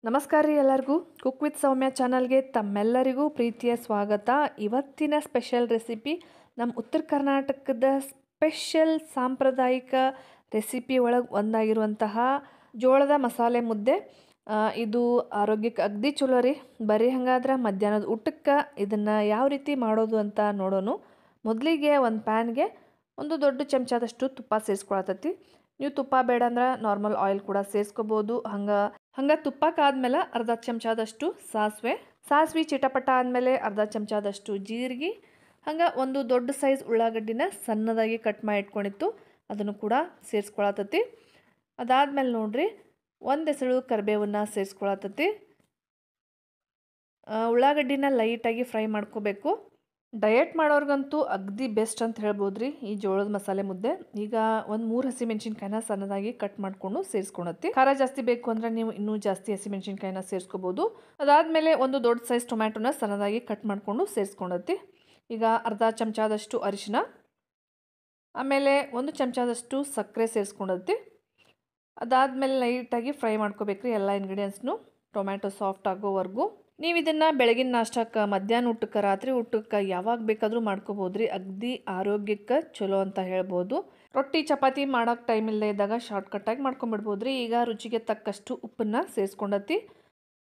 ನಮಸ್ಕಾರ ರೀ ಎಲ್ಲರಿಗೂ. ಕುಕ್ ವಿತ್ ಸೌಮ್ಯ ಚಾನಲ್ಗೆ ತಮ್ಮೆಲ್ಲರಿಗೂ ಪ್ರೀತಿಯ ಸ್ವಾಗತ. ಇವತ್ತಿನ ಸ್ಪೆಷಲ್ ರೆಸಿಪಿ ನಮ್ಮ ಉತ್ತರ ಕರ್ನಾಟಕದ ಸ್ಪೆಷಲ್ ಸಾಂಪ್ರದಾಯಿಕ ರೆಸಿಪಿ ಒಳಗೆ ಒಂದಾಗಿರುವಂತಹ ಜೋಳದ ಮಸಾಲೆ ಮುದ್ದೆ. ಇದು ಆರೋಗ್ಯಕ್ಕೆ ಅಗದಿ ಚಲೋ ರೀ. ಬರೀ ಹಂಗಾದ್ರೆ ಮಧ್ಯಾಹ್ನದ ಊಟಕ್ಕೆ ಇದನ್ನು ಯಾವ ರೀತಿ ಮಾಡೋದು ಅಂತ ನೋಡೋಣ. ಮೊದಲಿಗೆ ಒಂದು ಪ್ಯಾನ್ಗೆ ಒಂದು ದೊಡ್ಡ ಚಮಚದಷ್ಟು ತುಪ್ಪ ಸೇರಿಸ್ಕೊಳತೈತಿ. ನೀವು ತುಪ್ಪ ಬೇಡ ಅಂದ್ರೆ ನಾರ್ಮಲ್ ಆಯಿಲ್ ಕೂಡ ಸೇರಿಸ್ಕೋಬೋದು. ಹಂಗೆ ತುಪ್ಪಕ್ಕಾದ್ಮೇಲೆ ಅರ್ಧ ಚಮಚದಷ್ಟು ಸಾಸಿವೆ ಚಿಟಪಟ ಆದಮೇಲೆ ಅರ್ಧ ಚಮಚದಷ್ಟು ಜೀರಿಗೆ, ಹಂಗೆ ಒಂದು ದೊಡ್ಡ ಸೈಜ್ ಉಳ್ಳಾಗಡ್ಡಿನ ಸಣ್ಣದಾಗಿ ಕಟ್ ಮಾಡಿ ಇಟ್ಕೊಂಡಿತ್ತು ಅದನ್ನು ಕೂಡ ಸೇರಿಸ್ಕೊಳತೈತಿ. ಅದಾದ್ಮೇಲೆ ನೋಡ್ರಿ ಒಂದು ಎಸಳು ಕರಿಬೇವನ್ನ ಸೇರಿಸ್ಕೊಳತೈತಿ. ಉಳ್ಳಾಗಡ್ಡಿನ ಲೈಟಾಗಿ ಫ್ರೈ ಮಾಡ್ಕೋಬೇಕು. ಡಯಟ್ ಮಾಡೋರ್ಗಂತೂ ಅಗದಿ ಬೆಸ್ಟ್ ಅಂತ ಹೇಳ್ಬೋದು ರೀ ಈ ಜೋಳದ ಮಸಾಲೆ ಮುದ್ದೆ. ಈಗ ಒಂದು 3 ಹಸಿಮೆಣ್ಸಿನ್ಕಾಯಿನ ಸಣ್ಣದಾಗಿ ಕಟ್ ಮಾಡಿಕೊಂಡು ಸೇರಿಸ್ಕೊಳತ್ತಿ. ಖಾರ ಜಾಸ್ತಿ ಬೇಕು ಅಂದರೆ ನೀವು ಇನ್ನೂ ಜಾಸ್ತಿ ಹಸಿಮೆಣ್ಸಿನ್ಕಾಯಿನ ಸೇರಿಸ್ಕೋಬೋದು. ಅದಾದಮೇಲೆ ಒಂದು ದೊಡ್ಡ ಸೈಜ್ ಟೊಮ್ಯಾಟೊನ ಸಣ್ಣದಾಗಿ ಕಟ್ ಮಾಡಿಕೊಂಡು ಸೇರಿಸ್ಕೊಳತ್ತಿ. ಈಗ ಅರ್ಧ ಚಮಚದಷ್ಟು ಅರಿಶಿನ, ಆಮೇಲೆ 1 ಚಮಚದಷ್ಟು ಸಕ್ಕರೆ ಸೇರಿಸ್ಕೊಳತ್ತಿ. ಅದಾದಮೇಲೆ ಲೈಟಾಗಿ ಫ್ರೈ ಮಾಡ್ಕೋಬೇಕ್ರಿ ಎಲ್ಲ ಇಂಗ್ರೀಡಿಯೆಂಟ್ಸ್ನು ಟೊಮ್ಯಾಟೊ ಸಾಫ್ಟ್ ಆಗೋವರೆಗೂ. ನೀವು ಇದನ್ನು ಬೆಳಗಿನ ನಾಷ್ಟಕ್ಕೆ, ಮಧ್ಯಾಹ್ನ ಊಟಕ್ಕೆ, ರಾತ್ರಿ ಊಟಕ್ಕೆ ಯಾವಾಗ ಬೇಕಾದರೂ ಮಾಡ್ಕೋಬೋದು ರೀ. ಅಗದಿ ಆರೋಗ್ಯಕ್ಕೆ ಚಲೋ ಅಂತ ಹೇಳ್ಬೋದು. ರೊಟ್ಟಿ ಚಪಾತಿ ಮಾಡೋಕೆ ಟೈಮ್ ಇಲ್ಲದೆ ಇದ್ದಾಗ ಶಾರ್ಟ್ಕಟ್ಟಾಗಿ ಮಾಡ್ಕೊಂಬಿಡ್ಬೋದು ರೀ. ಈಗ ರುಚಿಗೆ ತಕ್ಕಷ್ಟು ಉಪ್ಪನ್ನು ಸೇರಿಸ್ಕೊಂಡತ್ತಿ.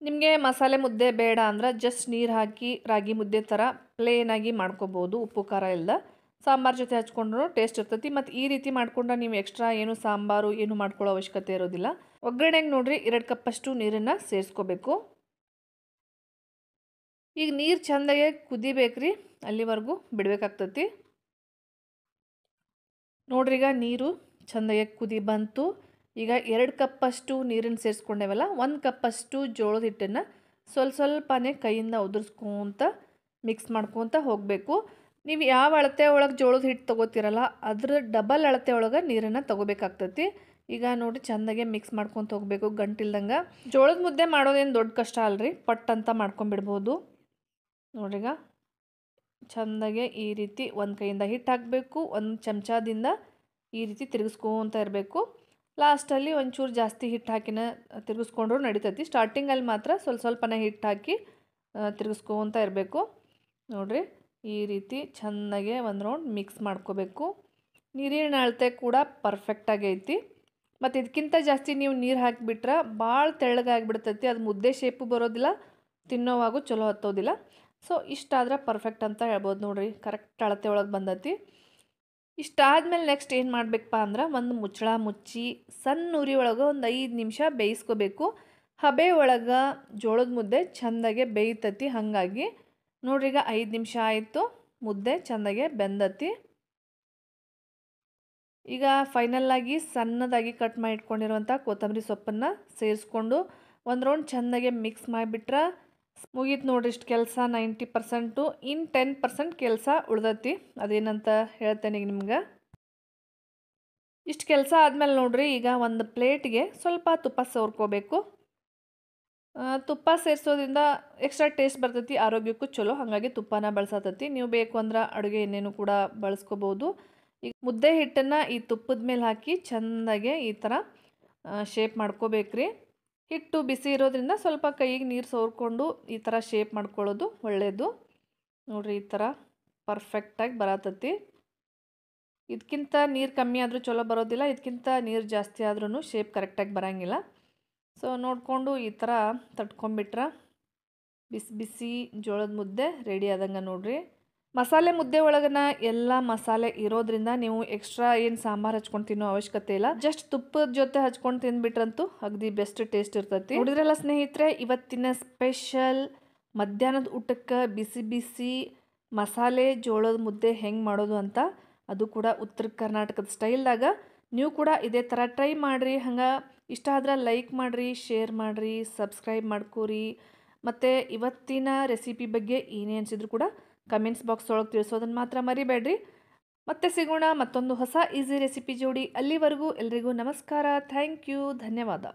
ನಿಮಗೆ ಮಸಾಲೆ ಮುದ್ದೆ ಬೇಡ ಅಂದ್ರೆ ಜಸ್ಟ್ ನೀರು ಹಾಕಿ ರಾಗಿ ಮುದ್ದೆ ಥರ ಪ್ಲೇನಾಗಿ ಮಾಡ್ಕೋಬೋದು, ಉಪ್ಪು ಖಾರ ಇಲ್ಲ. ಸಾಂಬಾರು ಜೊತೆ ಹಚ್ಕೊಂಡ್ರೂ ಟೇಸ್ಟ್ ಇರ್ತೈತಿ. ಮತ್ತು ಈ ರೀತಿ ಮಾಡ್ಕೊಂಡ್ರೆ ನೀವು ಎಕ್ಸ್ಟ್ರಾ ಏನು ಸಾಂಬಾರು ಏನು ಮಾಡ್ಕೊಳ್ಳೋ ಅವಶ್ಯಕತೆ ಇರೋದಿಲ್ಲ. ಒಗ್ಗರಣೆಗೆ ನೋಡ್ರಿ 2 ಕಪ್ಪಷ್ಟು ನೀರನ್ನು ಸೇರಿಸ್ಕೋಬೇಕು. ಈಗ ನೀರು ಚೆಂದಾಗೆ ಕುದಿಬೇಕ್ರಿ, ಅಲ್ಲಿವರೆಗೂ ಬಿಡಬೇಕಾಗ್ತೈತಿ. ನೋಡ್ರಿ ಈಗ ನೀರು ಚೆಂದಾಗೆ ಕುದಿ ಬಂತು. ಈಗ 2 ಕಪ್ಪಷ್ಟು ನೀರನ್ನು ಸೇರಿಸ್ಕೊಂಡೇವಲ್ಲ, 1 ಕಪ್ಪಷ್ಟು ಜೋಳದ ಹಿಟ್ಟನ್ನು ಸ್ವಲ್ಪನೇ ಕೈಯಿಂದ ಉದುರಿಸ್ಕೊಂತ ಮಿಕ್ಸ್ ಮಾಡ್ಕೊತ ಹೋಗಬೇಕು. ನೀವು ಯಾವ ಅಳತೆ ಒಳಗೆ ಜೋಳದ ಹಿಟ್ಟು ತೊಗೋತಿರಲ್ಲ ಅದ್ರ ಡಬಲ್ ಅಳತೆ ಒಳಗೆ ನೀರನ್ನು ತೊಗೋಬೇಕಾಗ್ತೈತಿ. ಈಗ ನೋಡಿ ಚೆಂದಾಗೆ ಮಿಕ್ಸ್ ಮಾಡ್ಕೊತ ಹೋಗಬೇಕು ಗಂಟಿಲ್ದಂಗೆ. ಜೋಳದ ಮುದ್ದೆ ಮಾಡೋದೇನು ದೊಡ್ಡ ಕಷ್ಟ ಅಲ್ರಿ, ಪಟ್ ಅಂತ ಮಾಡ್ಕೊಂಬಿಡ್ಬೋದು. ನೋಡ್ರಿಗ ಚೆಂದಾಗೆ ಈ ರೀತಿ ಒಂದು ಕೈಯಿಂದ ಹಿಟ್ಟು ಹಾಕಬೇಕು, 1 ಚಮಚದಿಂದ ಈ ರೀತಿ ತಿರುಗಿಸ್ಕೊಂತ ಇರಬೇಕು. ಲಾಸ್ಟಲ್ಲಿ ಒಂಚೂರು ಜಾಸ್ತಿ ಹಿಟ್ಟು ಹಾಕಿನ ತಿರುಗಿಸ್ಕೊಂಡ್ರೂ ನಡಿತೈತಿ. ಸ್ಟಾರ್ಟಿಂಗಲ್ಲಿ ಮಾತ್ರ ಸ್ವಲ್ಪನೇ ಹಿಟ್ಟು ಹಾಕಿ ತಿರುಗಿಸ್ಕೊಂತ ಇರಬೇಕು. ನೋಡಿರಿ ಈ ರೀತಿ ಚೆಂದಾಗೆ ಒಂದು ರೌಂಡ್ ಮಿಕ್ಸ್ ಮಾಡ್ಕೋಬೇಕು. ನೀರಿನ ಅಳತೆ ಕೂಡ ಪರ್ಫೆಕ್ಟಾಗಿ ಐತಿ. ಮತ್ತು ಇದಕ್ಕಿಂತ ಜಾಸ್ತಿ ನೀವು ನೀರು ಹಾಕಿಬಿಟ್ರೆ ಭಾಳ ತೆಳ್ಳಗಾಗಿಬಿಡ್ತೈತಿ. ಅದು ಮುದ್ದೆ ಶೇಪು ಬರೋದಿಲ್ಲ, ತಿನ್ನೋವಾಗೂ ಚಲೋ ಹತ್ತೋದಿಲ್ಲ. ಸೊ ಇಷ್ಟಾದ್ರೆ ಪರ್ಫೆಕ್ಟ್ ಅಂತ ಹೇಳ್ಬೋದು. ನೋಡಿರಿ ಕರೆಕ್ಟ್ ಅಳತೆ ಒಳಗೆ ಬಂದೈತಿ. ಇಷ್ಟಾದ್ಮೇಲೆ ನೆಕ್ಸ್ಟ್ ಏನು ಮಾಡಬೇಕಪ್ಪ ಅಂದ್ರೆ ಒಂದು ಮುಚ್ಚಳ ಮುಚ್ಚಿ ಸಣ್ಣ ಉರಿ ಒಳಗೆ ಒಂದು 5 ನಿಮಿಷ ಬೇಯಿಸ್ಕೋಬೇಕು. ಹಬೆ ಒಳಗೆ ಜೋಳದ ಮುದ್ದೆ ಚೆಂದಾಗೆ ಬೇಯ್ತತಿ. ಹಾಗಾಗಿ ನೋಡ್ರಿ ಈಗ 5 ನಿಮಿಷ ಆಯಿತು, ಮುದ್ದೆ ಚೆಂದಾಗೆ ಬೆಂದತಿ. ಈಗ ಫೈನಲ್ಲಾಗಿ ಸಣ್ಣದಾಗಿ ಕಟ್ ಮಾಡಿ ಇಟ್ಕೊಂಡಿರುವಂಥ ಕೊತ್ತಂಬರಿ ಸೊಪ್ಪನ್ನು ಸೇರಿಸ್ಕೊಂಡು ಒಂದು ರೌಂಡ್ ಚೆಂದಾಗೆ ಮಿಕ್ಸ್ ಮಾಡಿಬಿಟ್ರೆ ಮುಗೀತು ನೋಡ್ರಿ. ಇಷ್ಟು ಕೆಲಸ 90%. ಇನ್ನು 10% ಕೆಲಸ ಉಳ್ದತಿ. ಅದೇನಂತ ಹೇಳ್ತೇನೆ ಈಗ ನಿಮ್ಗೆ. ಇಷ್ಟು ಕೆಲಸ ಆದಮೇಲೆ ನೋಡ್ರಿ ಈಗ ಒಂದು ಪ್ಲೇಟ್ಗೆ ಸ್ವಲ್ಪ ತುಪ್ಪ ಸೋರ್ಕೋಬೇಕು. ತುಪ್ಪ ಸೇರಿಸೋದ್ರಿಂದ ಎಕ್ಸ್ಟ್ರಾ ಟೇಸ್ಟ್ ಬರ್ತೈತಿ, ಆರೋಗ್ಯಕ್ಕೂ ಚಲೋ. ಹಾಗಾಗಿ ತುಪ್ಪನ ಬಳಸತೈತಿ. ನೀವು ಬೇಕು ಅಂದ್ರೆ ಅಡುಗೆ ಎಣ್ಣೆನೂ ಕೂಡ ಬಳಸ್ಕೋಬೋದು. ಈಗ ಮುದ್ದೆ ಹಿಟ್ಟನ್ನು ಈ ತುಪ್ಪದ ಮೇಲೆ ಹಾಕಿ ಚೆಂದಾಗೆ ಈ ಥರ ಶೇಪ್ ಮಾಡ್ಕೋಬೇಕ್ರಿ. ಹಿಟ್ಟು ಬಿಸಿ ಇರೋದ್ರಿಂದ ಸ್ವಲ್ಪ ಕೈಗೆ ನೀರು ಸೋರ್ಕೊಂಡು ಈ ಥರ ಶೇಪ್ ಮಾಡ್ಕೊಳ್ಳೋದು ಒಳ್ಳೆಯದು. ನೋಡಿರಿ ಈ ಥರ ಪರ್ಫೆಕ್ಟಾಗಿ ಬರತೈತಿ. ಇದಕ್ಕಿಂತ ನೀರು ಕಮ್ಮಿ ಆದರೂ ಚಲೋ ಬರೋದಿಲ್ಲ, ಇದಕ್ಕಿಂತ ನೀರು ಜಾಸ್ತಿ ಆದ್ರೂ ಶೇಪ್ ಕರೆಕ್ಟಾಗಿ ಬರೋಂಗಿಲ್ಲ. ಸೊ ನೋಡಿಕೊಂಡು ಈ ಥರ ತಟ್ಕೊಂಬಿಟ್ರೆ ಬಿಸಿ ಬಿಸಿ ಜೋಳದ ಮುದ್ದೆ ರೆಡಿ ಆದಂಗೆ ನೋಡಿರಿ. ಮಸಾಲೆ ಮುದ್ದೆ ಒಳಗನ ಎಲ್ಲ ಮಸಾಲೆ ಇರೋದ್ರಿಂದ ನೀವು ಎಕ್ಸ್ಟ್ರಾ ಏನು ಸಾಂಬಾರು ಹಚ್ಕೊಂಡು ತಿನ್ನೋ ಅವಶ್ಯಕತೆ ಇಲ್ಲ. ಜಸ್ಟ್ ತುಪ್ಪದ ಜೊತೆ ಹಚ್ಕೊಂಡು ತಿಂದ್ಬಿಟ್ರಂತೂ ಅಗದಿ ಬೆಸ್ಟ್ ಟೇಸ್ಟ್ ಇರ್ತೈತಿ. ನೋಡಿದ್ರಲ್ಲ ಸ್ನೇಹಿತರೆ, ಇವತ್ತಿನ ಸ್ಪೆಷಲ್ ಮಧ್ಯಾಹ್ನದ ಊಟಕ್ಕೆ ಬಿಸಿ ಬಿಸಿ ಮಸಾಲೆ ಜೋಳದ ಮುದ್ದೆ ಹೆಂಗೆ ಮಾಡೋದು ಅಂತ, ಅದು ಕೂಡ ಉತ್ತರ ಕರ್ನಾಟಕದ ಸ್ಟೈಲ್ದಾಗ. ನೀವು ಕೂಡ ಇದೇ ಥರ ಟ್ರೈ ಮಾಡಿರಿ. ಹಂಗೆ ಇಷ್ಟ ಆದ್ರೆ ಲೈಕ್ ಮಾಡಿರಿ, ಶೇರ್ ಮಾಡಿರಿ, ಸಬ್ಸ್ಕ್ರೈಬ್ ಮಾಡ್ಕೋರಿ. ಮತ್ತು ಇವತ್ತಿನ ರೆಸಿಪಿ ಬಗ್ಗೆ ಏನೇ ಅನಿಸಿದ್ರು ಕೂಡ ಕಮೆಂಟ್ಸ್ ಬಾಕ್ಸ್ ಒಳಗೆ ತಿಳಿಸೋದನ್ನು ಮಾತ್ರ ಮರಿಬೇಡ್ರಿ. ಮತ್ತೆ ಸಿಗೋಣ ಮತ್ತೊಂದು ಹೊಸ ಈಸಿ ರೆಸಿಪಿ ಜೋಡಿ. ಅಲ್ಲಿವರೆಗೂ ಎಲ್ರಿಗೂ ನಮಸ್ಕಾರ. ಥ್ಯಾಂಕ್ ಯು, ಧನ್ಯವಾದ.